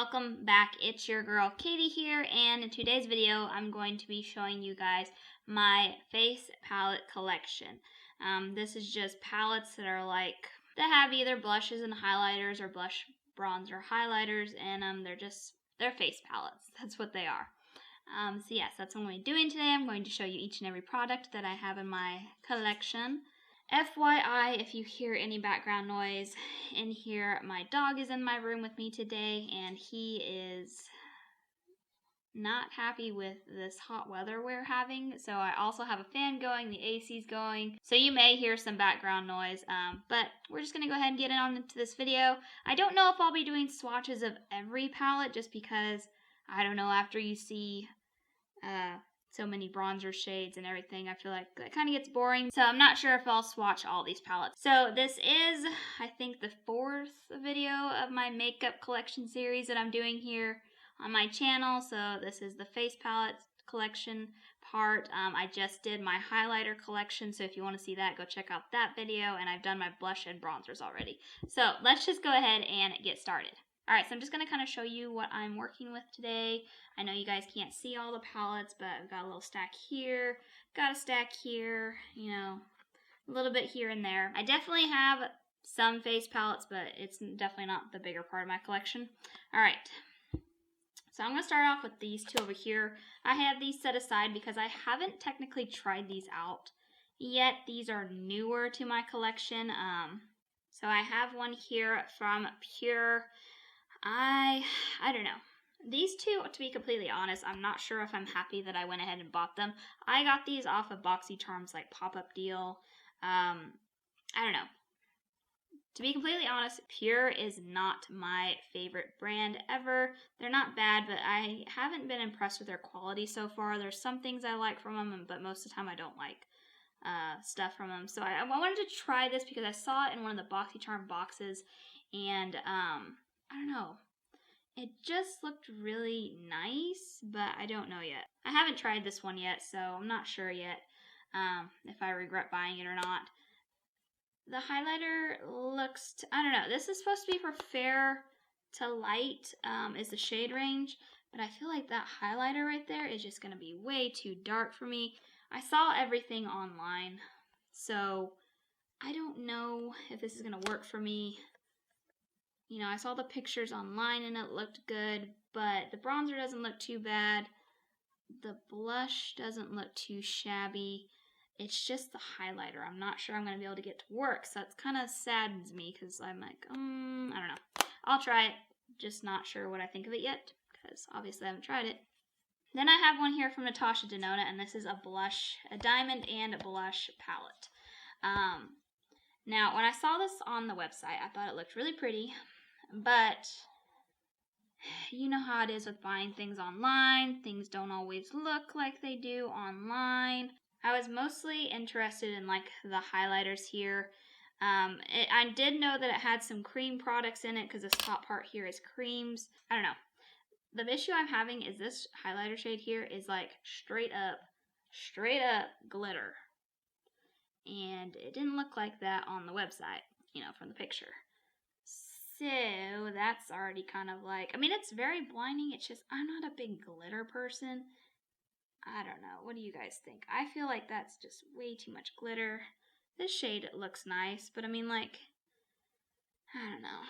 welcome back. It's your girl Katie here, and in today's video I'm going to be showing you guys my face palette collection. This is just palettes that are that have either blushes and highlighters or blush, bronzer, highlighters, and they're face palettes. That's what they are. So yes, that's what I'm going to be doing today. I'm going to show you each and every product that I have in my collection. FYI, if you hear any background noise in here, my dog is in my room with me today, and he is not happy with this hot weather we're having. So I also have a fan going, the AC's going, so you may hear some background noise, but we're just going to go ahead and get on into this video. I don't know if I'll be doing swatches of every palette, just because, I don't know, after you see so many bronzer shades and everything, I feel like that kind of gets boring. So I'm not sure if I'll swatch all these palettes. So this is, I think, the 4th video of my makeup collection series that I'm doing here on my channel. So this is the face palette collection part. I just did my highlighter collection, so if you want to see that, go check out that video. And I've done my blush and bronzers already. So let's just go ahead and get started. Alright, so I'm just going to kind of show you what I'm working with today. I know you guys can't see all the palettes, but I've got a little stack here, got a stack here, you know, a little bit here and there. I definitely have some face palettes, but it's definitely not the bigger part of my collection. Alright, so I'm going to start off with these two over here. I have these set aside because I haven't technically tried these out yet. These are newer to my collection. So I have one here from Pure. I don't know. These two, to be completely honest, I'm not sure if I'm happy that I went ahead and bought them. I got these off of BoxyCharm's pop-up deal. I don't know. To be completely honest, Pure is not my favorite brand ever. They're not bad, but I haven't been impressed with their quality so far. There's some things I like from them, but most of the time I don't like stuff from them. So I wanted to try this because I saw it in one of the BoxyCharm boxes, and I don't know. It just looked really nice, but I don't know yet. I haven't tried this one yet, so I'm not sure yet if I regret buying it or not. The highlighter looks, I don't know. This is supposed to be for fair to light is the shade range, but I feel like that highlighter right there is just going to be way too dark for me. I saw everything online, so I don't know if this is going to work for me. You know, I saw the pictures online and it looked good, but the bronzer doesn't look too bad. The blush doesn't look too shabby. It's just the highlighter. I'm not sure I'm going to be able to get to work, so that kind of saddens me because I'm like, I don't know. I'll try it, just not sure what I think of it yet because obviously I haven't tried it. Then I have one here from Natasha Denona, and this is a blush, a diamond and a blush palette. Now, when I saw this on the website, I thought it looked really pretty. But you know how it is with buying things online. Things don't always look like they do online. I was mostly interested in the highlighters here. I did know that it had some cream products in it because this top part here is creams. I don't know. The issue I'm having is this highlighter shade here is straight up glitter. And it didn't look like that on the website, you know, from the picture. So that's already kind of I mean, it's very blinding. It's just, I'm not a big glitter person. I don't know. What do you guys think? I feel like that's just way too much glitter. This shade looks nice, but I mean, I don't know.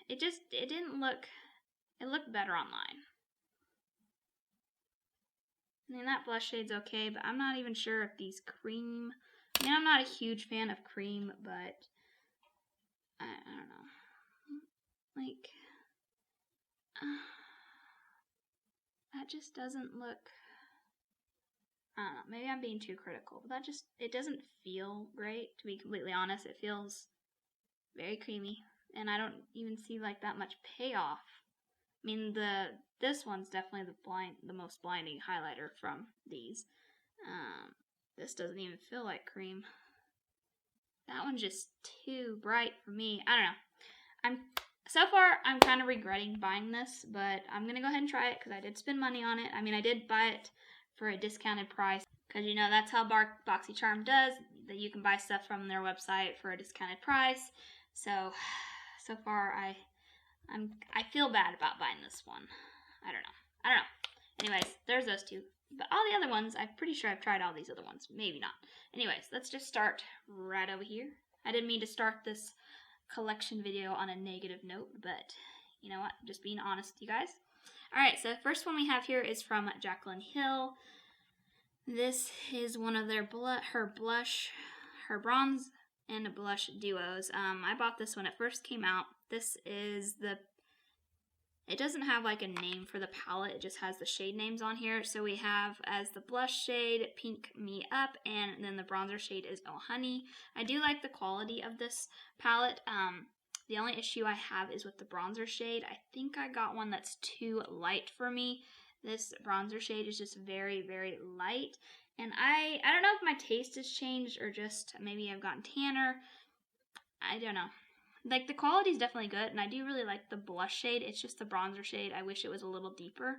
It didn't look, it looked better online. I mean, that blush shade's okay, but I'm not even sure if these cream, I mean, I'm not a huge fan of cream, but I don't know. That just doesn't look, I don't know, maybe I'm being too critical, but it doesn't feel great, to be completely honest. It feels very creamy, and I don't even see that much payoff. I mean, this one's definitely the most blinding highlighter from these. This doesn't even feel like cream. That one's just too bright for me. I don't know. So far, I'm kind of regretting buying this, but I'm going to go ahead and try it because I did spend money on it. I mean, I did buy it for a discounted price because, you know, that's how BoxyCharm does, that you can buy stuff from their website for a discounted price. So far, I feel bad about buying this one. I don't know. Anyways, there's those two. But all the other ones, I'm pretty sure I've tried all these other ones. Maybe not. Anyways, let's just start right over here. I didn't mean to start this collection video on a negative note, but you know what? I'm just being honest with you guys. Alright, so the first one we have here is from Jaclyn Hill. This is one of their her bronze and blush duos. I bought this when it first came out. This is it doesn't have like a name for the palette, it just has the shade names on here. So we have as the blush shade, Pink Me Up, and then the bronzer shade is Oh Honey. I do like the quality of this palette. The only issue I have is with the bronzer shade. I think I got one that's too light for me. This bronzer shade is just very, very light. And I don't know if my taste has changed or just maybe I've gotten tanner. I don't know. Like, the quality is definitely good, and I do really like the blush shade. It's just the bronzer shade. I wish it was a little deeper.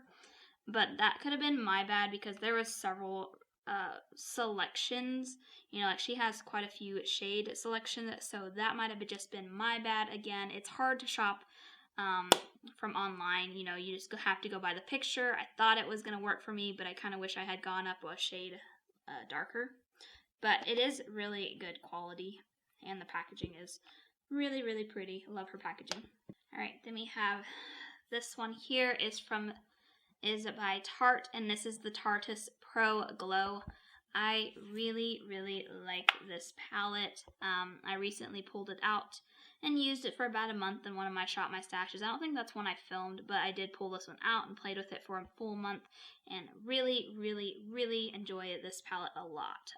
But that could have been my bad because there was several selections. You know, like she has quite a few shade selections, so that might have just been my bad. Again, it's hard to shop from online. You know, you just have to go by the picture. I thought it was going to work for me, but I kind of wish I had gone up a shade darker. But it is really good quality, and the packaging is really, really pretty. I love her packaging. Alright, then we have this one here is by Tarte, and this is the Tarteist Pro Glow. I really, really like this palette. I recently pulled it out and used it for about a month in one of my Shop My Stashes. I don't think that's one I filmed, but I did pull this one out and played with it for a full month, and really, really, really enjoy this palette a lot.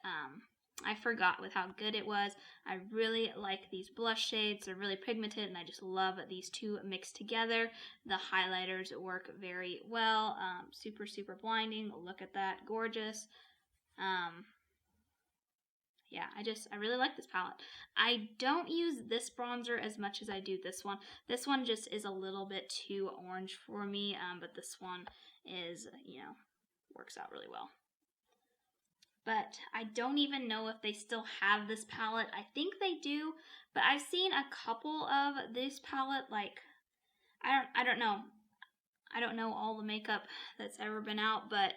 I forgot with how good it was. I really like these blush shades. They're really pigmented, and I just love these two mixed together. The highlighters work very well. Super, super blinding. Look at that. Gorgeous. Yeah, I really like this palette. I don't use this bronzer as much as I do this one. This one just is a little bit too orange for me, but this one is, you know, works out really well. But I don't even know if they still have this palette. I think they do, but I've seen a couple of this palette, like, I don't know. I don't know all the makeup that's ever been out, but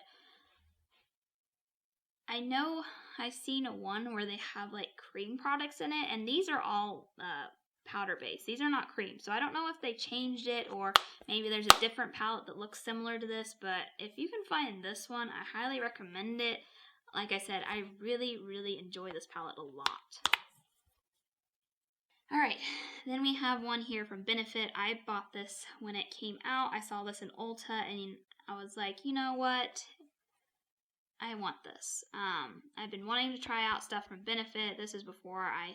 I know I've seen one where they have like cream products in it, and these are all powder based. These are not cream, so I don't know if they changed it or maybe there's a different palette that looks similar to this, but if you can find this one, I highly recommend it. Like I said, I really, really enjoy this palette a lot. Alright, then we have one here from Benefit. I bought this when it came out. I saw this in Ulta, and I was like, you know what? I want this. I've been wanting to try out stuff from Benefit. This is before I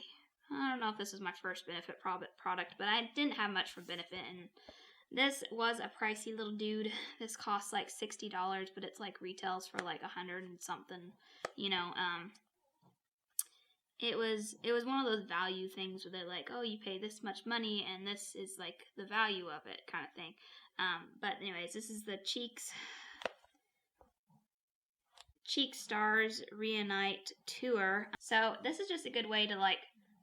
don't know if this is my first Benefit product, but I didn't have much from Benefit, and this was a pricey little dude. This costs like $60, but it's like retails for like $100 and something. You know, it was one of those value things where they're like, oh, you pay this much money, and this is like the value of it kind of thing. But anyways, this is the Cheek Stars Reunite Tour. So this is just a good way to like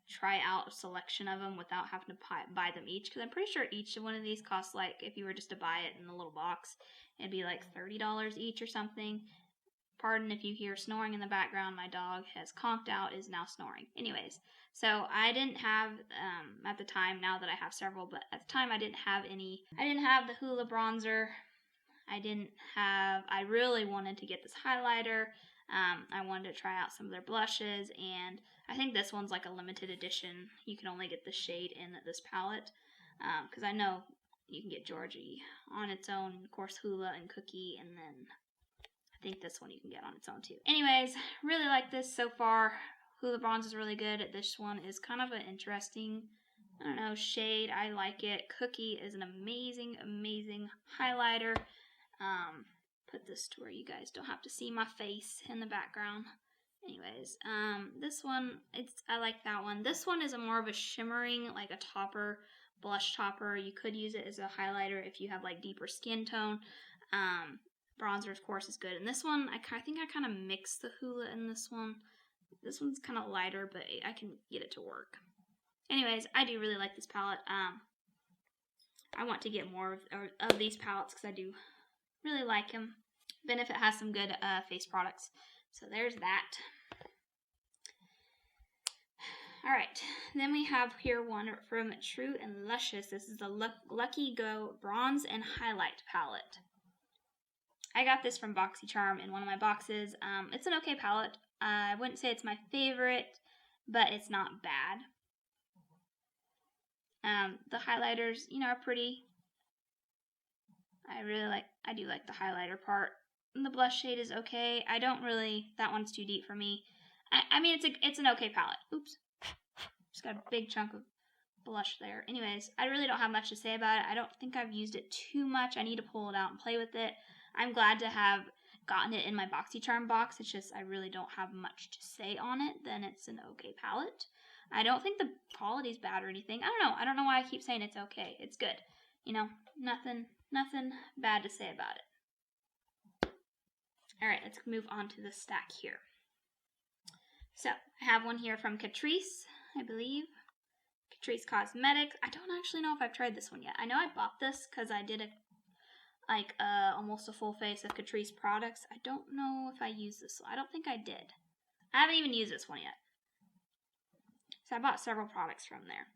try out a selection of them without having to buy them each, because I'm pretty sure each one of these costs, like, if you were just to buy it in a little box, it'd be like $30 each or something. Pardon if you hear snoring in the background. My dog has conked out, is now snoring. Anyways, so I didn't have, at the time, now that I have several, but at the time I didn't have any. I didn't have the Hoola bronzer. I really wanted to get this highlighter. I wanted to try out some of their blushes, and I think this one's like a limited edition. You can only get the shade in this palette, because I know you can get Georgie on its own, of course Hoola and Cookie, and then I think this one you can get on its own too. Anyways, really like this so far. Hoola Bronze is really good. This one is kind of an interesting, I don't know, shade. I like it. Cookie is an amazing, amazing highlighter. Put this to where you guys don't have to see my face in the background. Anyways, this one, I like that one. This one is a more of a shimmering, like a topper, blush topper. You could use it as a highlighter if you have like deeper skin tone. Bronzer, of course, is good. And this one, I think I kind of mixed the Hoola in this one. This one's kind of lighter, but I can get it to work. Anyways, I do really like this palette. I want to get more of these palettes because I do really like them. Benefit has some good face products. So there's that. Alright, then we have here one from True and Luscious. This is the Lucky Go Bronze and Highlight palette. I got this from BoxyCharm in one of my boxes. It's an okay palette. I wouldn't say it's my favorite, but it's not bad. The highlighters, are pretty. I do like the highlighter part. And the blush shade is okay. That one's too deep for me. I mean, it's an okay palette. Oops. Just got a big chunk of blush there. Anyways, I really don't have much to say about it. I don't think I've used it too much. I need to pull it out and play with it. I'm glad to have gotten it in my BoxyCharm box. It's just I really don't have much to say on it. Then it's an okay palette. I don't think the quality's bad or anything. I don't know why I keep saying it's okay. It's good. Nothing bad to say about it. Alright, let's move on to the stack here. So, I have one here from Catrice, I believe. Catrice Cosmetics. I don't actually know if I've tried this one yet. I know I bought this because I did almost a full face of Catrice products. I don't know if I used this one. I don't think I did. I haven't even used this one yet. So I bought several products from there.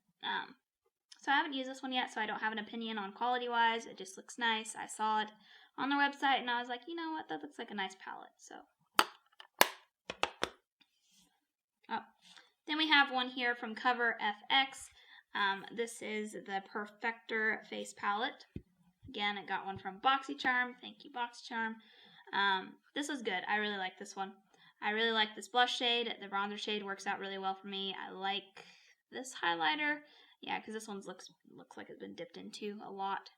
So I haven't used this one yet, so I don't have an opinion on quality-wise. It just looks nice. I saw it on their website, and I was like, you know what? That looks like a nice palette. So, then we have one here from Cover FX. This is the Perfector Face Palette. Again, I got one from BoxyCharm. Thank you, BoxyCharm. This was good. I really like this one. I really like this blush shade. The bronzer shade works out really well for me. I like this highlighter. Yeah, because this one looks like it's been dipped into a lot.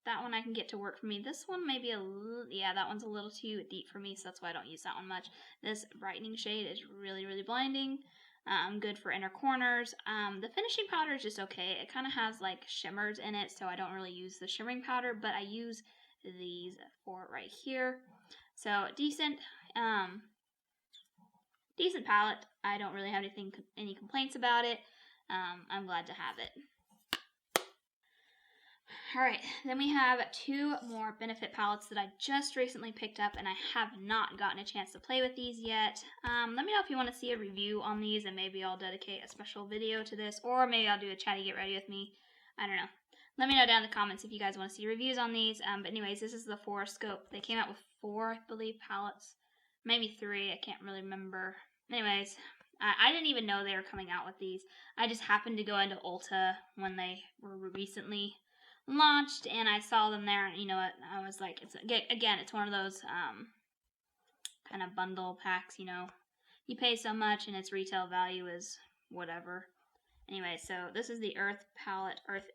That one I can get to work for me. This one maybe that one's a little too deep for me, so that's why I don't use that one much. This brightening shade is really, really blinding. Good for inner corners. The finishing powder is just okay. It kind of has like shimmers in it, so I don't really use the shimmering powder, but I use these for right here. So decent palette. I don't really have any complaints about it. I'm glad to have it. Alright, then we have two more Benefit palettes that I just recently picked up, and I have not gotten a chance to play with these yet. Let me know if you want to see a review on these, and maybe I'll dedicate a special video to this, or maybe I'll do a chatty get ready with me. I don't know. Let me know down in the comments if you guys want to see reviews on these. But anyways, this is the Foroscope. They came out with 4, I believe, palettes. Maybe 3, I can't really remember. Anyways, I didn't even know they were coming out with these. I just happened to go into Ulta when they were recently launched, and I saw them there, and you know what, I was like, it's one of those kind of bundle packs, you pay so much and its retail value is whatever. Anyway, so this is the Earth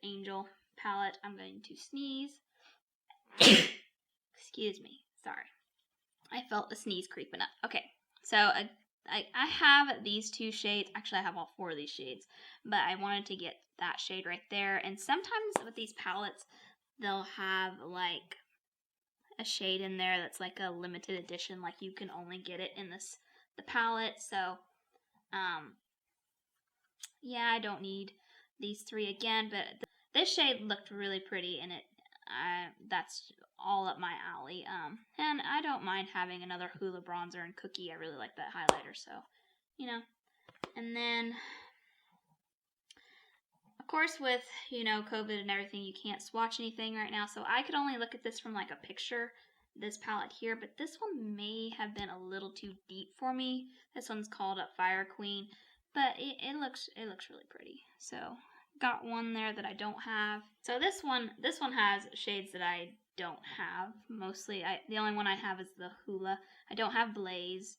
Angel palette. I'm going to sneeze. Excuse me, sorry, I felt the sneeze creeping up. Okay, so I have these 2 shades. Actually, I have all 4 of these shades, but I wanted to get that shade right there. And sometimes with these palettes, they'll have like a shade in there that's like a limited edition, like you can only get it in the palette. So, yeah, I don't need these 3 again, but this shade looked really pretty, and that's all up my alley. And I don't mind having another Hoola bronzer and Cookie. I really like that highlighter, so, And then, of course, with, COVID and everything, you can't swatch anything right now, so I could only look at this from, like, a picture, this palette here, but this one may have been a little too deep for me. This one's called Fire Queen, but it looks really pretty, so got one there that I don't have. So this one has shades that I don't have. Mostly, the only one I have is the Hoola. I don't have Blaze,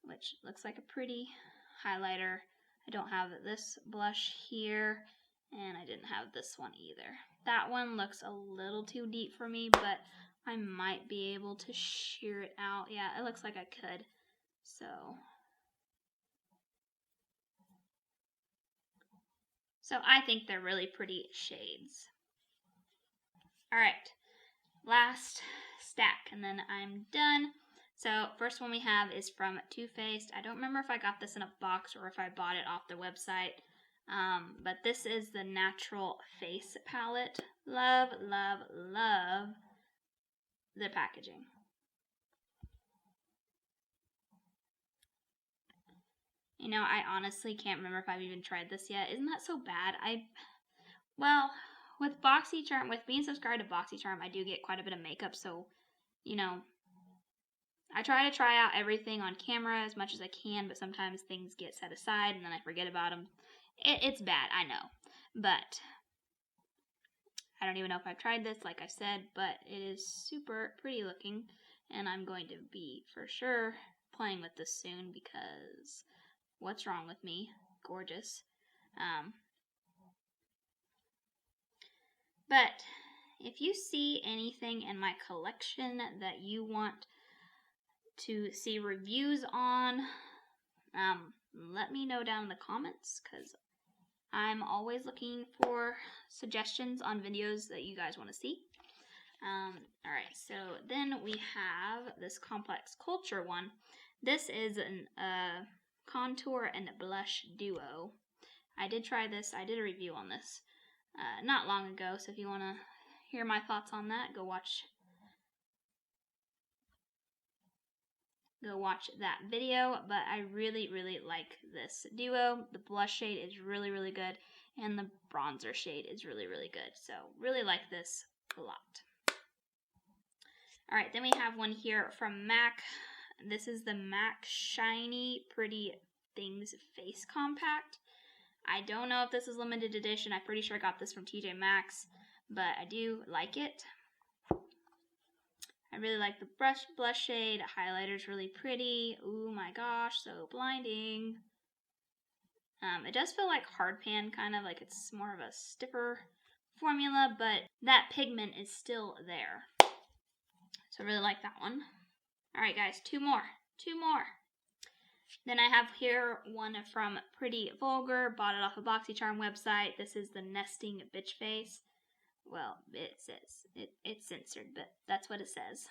which looks like a pretty highlighter. I don't have this blush here, and I didn't have this one either. That one looks a little too deep for me, but I might be able to sheer it out. Yeah, it looks like I could. So I think they're really pretty shades. Alright, last stack, and then I'm done. So first one we have is from Too Faced. I don't remember if I got this in a box or if I bought it off their website. But this is the Natural Face palette. Love, love, love the packaging. You know, I honestly can't remember if I've even tried this yet. Isn't that so bad? Well, with BoxyCharm, with being subscribed to BoxyCharm, I do get quite a bit of makeup, so, you know, I try to try out everything on camera as much as I can, but sometimes things get set aside and then I forget about them. It's bad, I know, but I don't even know if I've tried this, like I said, but it is super pretty looking, and I'm going to be, for sure, playing with this soon because what's wrong with me? Gorgeous. But if you see anything in my collection that you want to see reviews on, let me know down in the comments, because I'm always looking for suggestions on videos that you guys want to see. Alright, so then we have this Complex Culture one. This is a contour and blush duo. I did try this. I did a review on this not long ago, so if you want to hear my thoughts on that, go watch that video. But I really, really like this duo. The blush shade is really, really good, and the bronzer shade is really, really good. So really like this a lot. Alright, then we have one here from MAC. This is the MAC Shiny Pretty Things Face Compact. I don't know if this is limited edition. I'm pretty sure I got this from TJ Maxx, but I do like it. I really like the blush shade. Highlighter's really pretty. Oh my gosh, so blinding. It does feel like hard pan, kind of like it's more of a stiffer formula, but that pigment is still there. So I really like that one. Alright guys, two more. Then I have here one from Pretty Vulgar, bought it off a BoxyCharm website. This is the Nesting Bitch Face. Well, it says, it's censored, but that's what it says.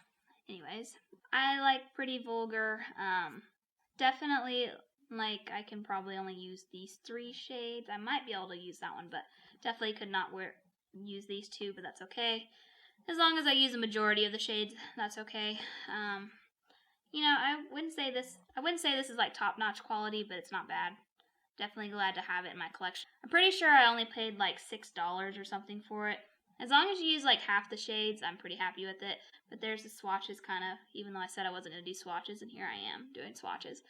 Anyways, I like Pretty Vulgar. Definitely, like, I can probably only use these 3 shades. I might be able to use that one, but definitely could not use these 2, but that's okay. As long as I use the majority of the shades, that's okay. You know, I wouldn't say this is like top-notch quality, but it's not bad. Definitely glad to have it in my collection. I'm pretty sure I only paid like $6 or something for it. As long as you use like half the shades, I'm pretty happy with it. But there's the swatches kind of, even though I said I wasn't going to do swatches, and here I am doing swatches.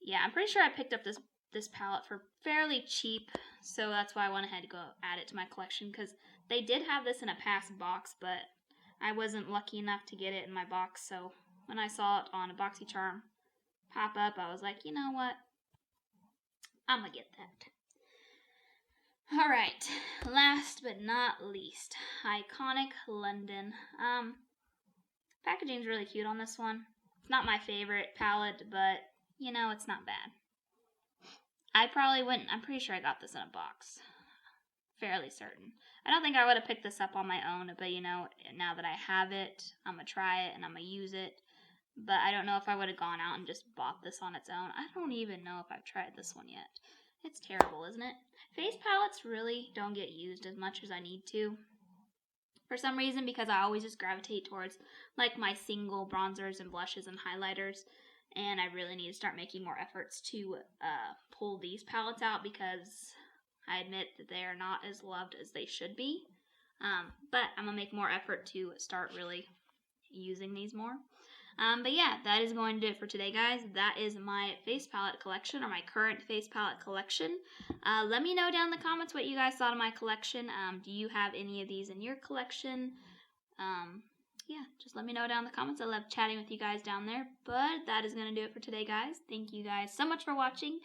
Yeah, I'm pretty sure I picked up this palette for fairly cheap, so that's why I went ahead to go add it to my collection, because they did have this in a past box, but I wasn't lucky enough to get it in my box, so when I saw it on a BoxyCharm pop up, I was like, you know what? I'm gonna get that. Alright, last but not least, Iconic London. Packaging's really cute on this one. It's not my favorite palette, but, you know, it's not bad. I'm pretty sure I got this in a box. Fairly certain. I don't think I would have picked this up on my own, but you know, now that I have it, I'm going to try it and I'm going to use it. But I don't know if I would have gone out and just bought this on its own. I don't even know if I've tried this one yet. It's terrible, isn't it? Face palettes really don't get used as much as I need to. For some reason, because I always just gravitate towards like my single bronzers and blushes and highlighters. And I really need to start making more efforts to pull these palettes out, because I admit that they are not as loved as they should be. But I'm going to make more effort to start really using these more. But yeah, that is going to do it for today, guys. That is my face palette collection, or my current face palette collection. Let me know down in the comments what you guys thought of my collection. Do you have any of these in your collection? Yeah, just let me know down in the comments. I love chatting with you guys down there. But that is going to do it for today, guys. Thank you guys so much for watching.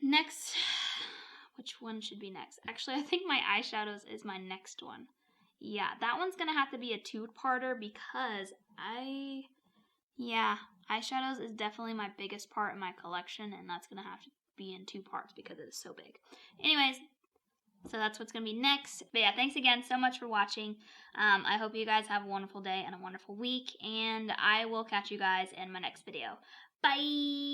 Next, which one should be next? Actually, I think my eyeshadows is my next one. Yeah, that one's going to have to be a 2-parter, because eyeshadows is definitely my biggest part in my collection, and that's going to have to be in 2 parts because it is so big. Anyways, so that's what's going to be next. But yeah, thanks again so much for watching. I hope you guys have a wonderful day and a wonderful week, and I will catch you guys in my next video. Bye!